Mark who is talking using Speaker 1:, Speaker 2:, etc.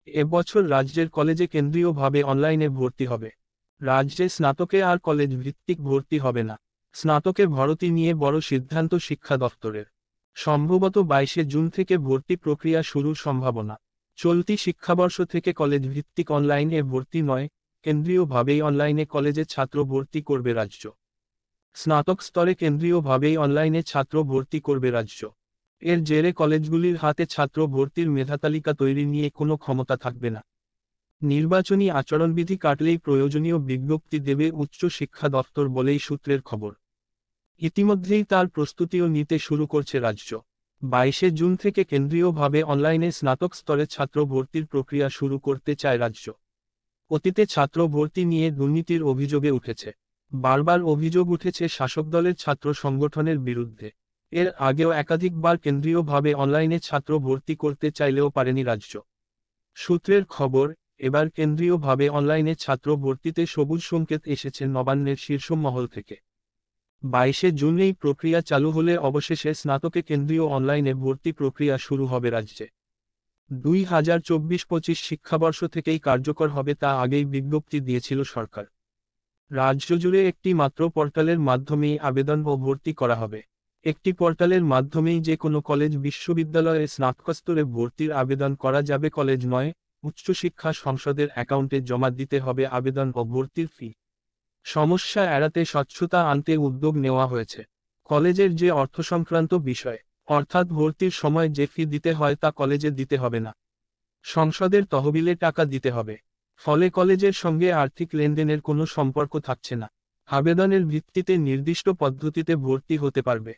Speaker 1: এবছর রাজ্যের কলেজে কেন্দ্রীয়ভাবে অনলাইনে ভর্তি হবে। রাজ্যে স্নাতকে আর কলেজ ভিত্তিক ভর্তি হবে না। স্নাতকে ভর্তি নিয়ে বড় সিদ্ধান্ত শিক্ষা দফতরের। সম্ভবত 22শে জুন থেকে ভর্তি প্রক্রিয়া শুরুর সম্ভাবনা। চলতি শিক্ষাবর্ষ থেকে কলেজ ভিত্তিক অনলাইনে ভর্তি নয়, কেন্দ্রীয়ভাবেই অনলাইনে কলেজে ছাত্র ভর্তি করবে রাজ্য। স্নাতক স্তরে কেন্দ্রীয়ভাবেই অনলাইনে ছাত্র ভর্তি করবে রাজ্য। এর জেরে কলেজগুলির হাতে ছাত্র ভর্তির মেধাতালিকা তৈরি নিয়ে কোনো ক্ষমতা থাকবে না। নির্বাচনী আচরণবিধি কাটলেই প্রয়োজনীয় বিজ্ঞপ্তি দেবে উচ্চ শিক্ষা দফতর বলেই সূত্রের খবর। ইতিমধ্যেই তার প্রস্তুতিও নিতে শুরু করছে রাজ্য। 22শে জুন থেকে কেন্দ্রীয়ভাবে অনলাইনে স্নাতক স্তরে ছাত্র ভর্তির প্রক্রিয়া শুরু করতে চায় রাজ্য। অতীতে ছাত্র ভর্তি নিয়ে দুর্নীতির অভিযোগে উঠেছে। বারবার অভিযোগ উঠেছে শাসক দলের ছাত্র সংগঠনের বিরুদ্ধে। এর আগেও একাধিকবার কেন্দ্রীয়ভাবে অনলাইনে ছাত্র ভর্তি করতে চাইলেও পারেনি রাজ্য। সূত্রের খবর, এবার কেন্দ্রীয়ভাবে অনলাইনে ছাত্র ভর্তিতে সবুজ সংকেত এসেছে নবান্নের শীর্ষ মহল থেকে। 22শে জুন এই প্রক্রিয়া চালু হলে অবশেষে স্নাতকে কেন্দ্রীয় অনলাইনে ভর্তি প্রক্রিয়া শুরু হবে রাজ্যে। 2024-25 শিক্ষাবর্ষ থেকেই কার্যকর হবে তা আগেই বিজ্ঞপ্তি দিয়েছিল সরকার। রাজ্য জুড়ে একটি মাত্র পোর্টালের মাধ্যমেই আবেদন ও ভর্তি করা হবে। একটি পোর্টালের মাধ্যমেই যে কোনো কলেজ বিশ্ববিদ্যালয়ে স্নাতকস্তরে ভর্তির আবেদন করা যাবে। কলেজ নয়, উচ্চশিক্ষা সংসদের অ্যাকাউন্টে জমা দিতে হবে আবেদন ও ভর্তির ফি। সমস্যা এড়াতে স্বচ্ছতা আনতে উদ্যোগ নেওয়া হয়েছে। কলেজের যে অর্থ সংক্রান্ত বিষয়, অর্থাৎ ভর্তির সময় যে ফি দিতে হয় তা কলেজে দিতে হবে না। সংসদের তহবিলে টাকা দিতে হবে। ফলে কলেজের সঙ্গে আর্থিক লেনদেনের কোনো সম্পর্ক থাকছে না। আবেদনের ভিত্তিতে নির্দিষ্ট পদ্ধতিতে ভর্তি হতে পারবে।